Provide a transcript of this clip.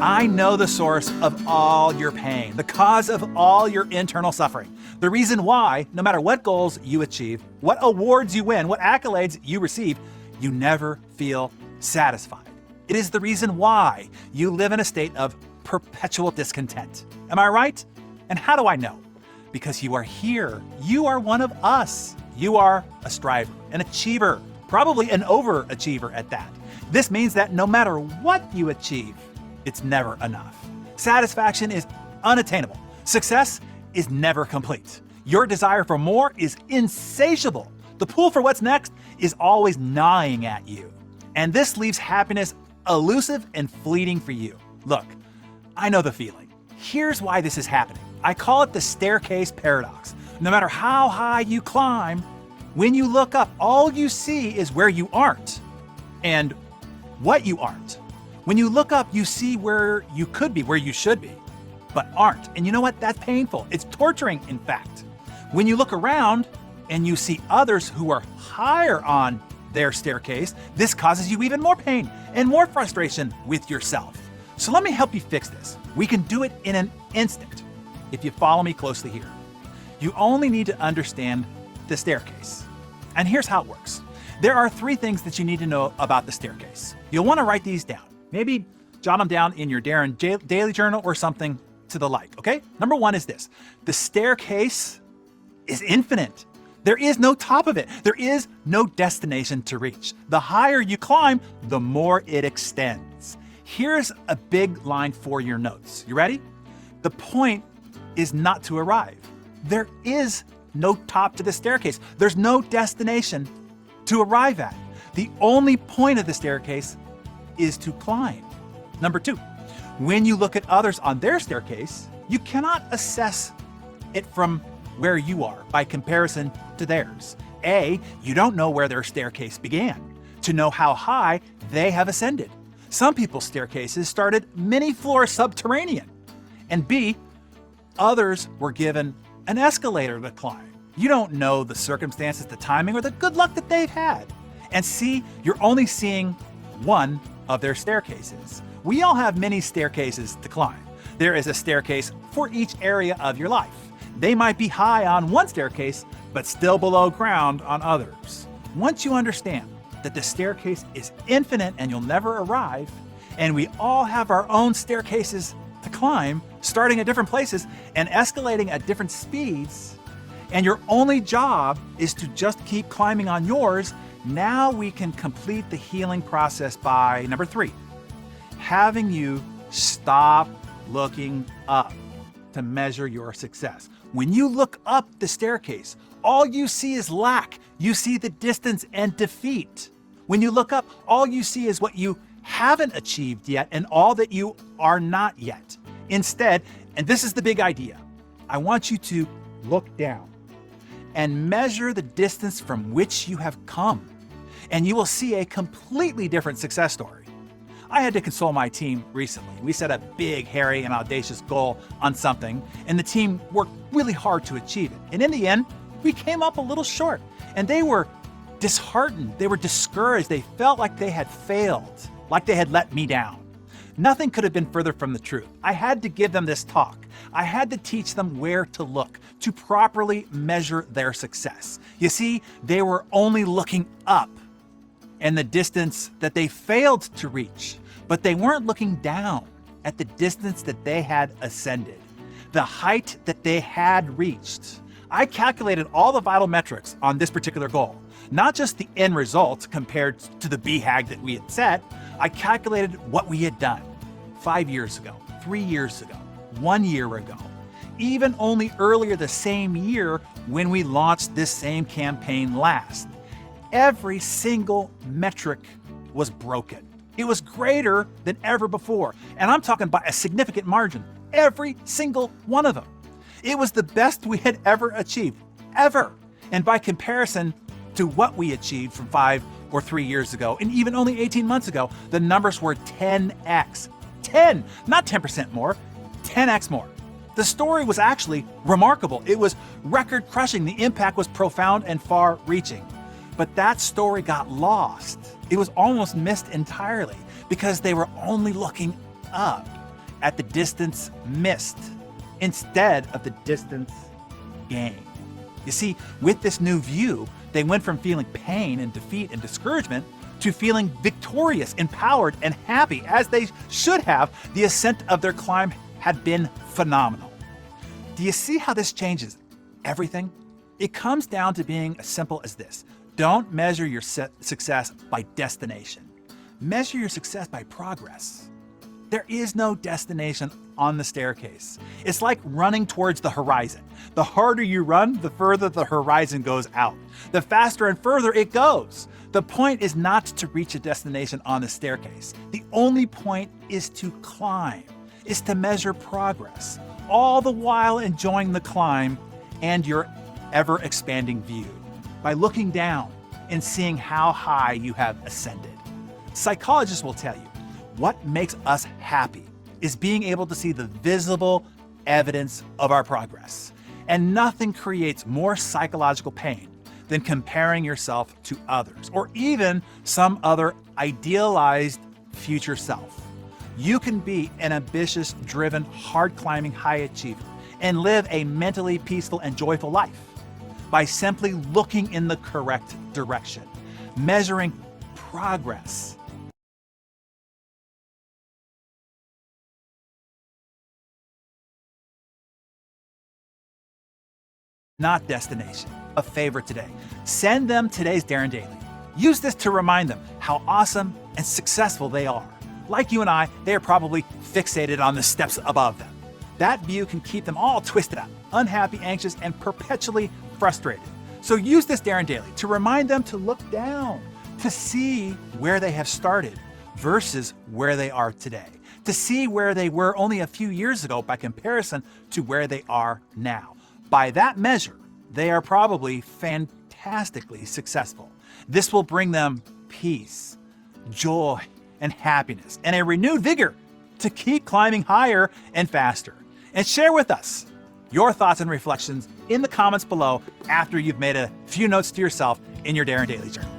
I know the source of all your pain, the cause of all your internal suffering, the reason why, no matter what goals you achieve, what awards you win, what accolades you receive, you never feel satisfied. It is the reason why you live in a state of perpetual discontent. Am I right? And how do I know? Because you are here. You are one of us. You are a striver, an achiever, probably an overachiever at that. This means that no matter what you achieve, it's never enough. Satisfaction is unattainable. Success is never complete. Your desire for more is insatiable. The pull for what's next is always gnawing at you. And this leaves happiness elusive and fleeting for you. Look, I know the feeling. Here's why this is happening. I call it the staircase paradox. No matter how high you climb, when you look up, all you see is where you aren't and what you aren't. When you look up, you see where you could be, where you should be, but aren't. And you know what? That's painful. It's torturing, in fact. When you look around and you see others who are higher on their staircase, this causes you even more pain and more frustration with yourself. So let me help you fix this. We can do it in an instant if you follow me closely here. You only need to understand the staircase. And here's how it works. There are 3 things that you need to know about the staircase. You'll want to write these down. Maybe jot them down in your Darren daily journal or something to the like, okay? Number 1 is this. The staircase is infinite. There is no top of it. There is no destination to reach. The higher you climb, the more it extends. Here's a big line for your notes. You ready? The point is not to arrive. There is no top to the staircase. There's no destination to arrive at. The only point of the staircase is to climb. Number 2, when you look at others on their staircase, you cannot assess it from where you are by comparison to theirs. A, you don't know where their staircase began to know how high they have ascended. Some people's staircases started many floors subterranean. And B, others were given an escalator to climb. You don't know the circumstances, the timing, or the good luck that they've had. And C, you're only seeing one of their staircases. We all have many staircases to climb. There is a staircase for each area of your life. They might be high on one staircase, but still below ground on others. Once you understand that the staircase is infinite and you'll never arrive, and we all have our own staircases to climb, starting at different places and escalating at different speeds, and your only job is to just keep climbing on yours, now we can complete the healing process by number 3, having you stop looking up to measure your success. When you look up the staircase, all you see is lack. You see the distance and defeat. When you look up, all you see is what you haven't achieved yet and all that you are not yet. Instead, and this is the big idea, I want you to look down and measure the distance from which you have come, and you will see a completely different success story. I had to console my team recently. We set a big, hairy, and audacious goal on something, and the team worked really hard to achieve it. And in the end, we came up a little short, and they were disheartened. They were discouraged. They felt like they had failed, like they had let me down. Nothing could have been further from the truth. I had to give them this talk. I had to teach them where to look to properly measure their success. You see, they were only looking up and the distance that they failed to reach, but they weren't looking down at the distance that they had ascended, the height that they had reached. I calculated all the vital metrics on this particular goal, not just the end result compared to the BHAG that we had set. I calculated what we had done 5 years ago, 3 years ago, 1 year ago, even only earlier the same year when we launched this same campaign last. Every single metric was broken. It was greater than ever before, and I'm talking by a significant margin. Every single one of them. It was the best we had ever achieved, ever. And by comparison to what we achieved from 5 or 3 years ago, and even only 18 months ago, the numbers were 10x. 10, not 10% more, 10x more. The story was actually remarkable. It was record-crushing. The impact was profound and far-reaching. But that story got lost. It was almost missed entirely because they were only looking up. at the distance missed instead of the distance gained. You see, with this new view, they went from feeling pain and defeat and discouragement to feeling victorious, empowered, and happy, as they should have. The ascent of their climb had been phenomenal. Do you see how this changes everything? It comes down to being as simple as this. Don't measure your success by destination. Measure your success by progress. There is no destination on the staircase. It's like running towards the horizon. The harder you run, the further the horizon goes out. The faster and further it goes. The point is not to reach a destination on the staircase. The only point is to climb, is to measure progress, all the while enjoying the climb and your ever-expanding view by looking down and seeing how high you have ascended. Psychologists will tell you, what makes us happy is being able to see the visible evidence of our progress. And nothing creates more psychological pain than comparing yourself to others, or even some other idealized future self. You can be an ambitious, driven, hard-climbing high achiever and live a mentally peaceful and joyful life by simply looking in the correct direction, measuring progress. Not destination. A favor today. Send them today's Darren Daily. Use this to remind them how awesome and successful they are. Like you and I, they are probably fixated on the steps above them. That view can keep them all twisted up, unhappy, anxious, and perpetually frustrated. So use this Darren Daily to remind them to look down, to see where they have started versus where they are today, to see where they were only a few years ago by comparison to where they are now. By that measure, they are probably fantastically successful. This will bring them peace, joy, and happiness, and a renewed vigor to keep climbing higher and faster. And share with us your thoughts and reflections in the comments below after you've made a few notes to yourself in your Darren Daily Journal.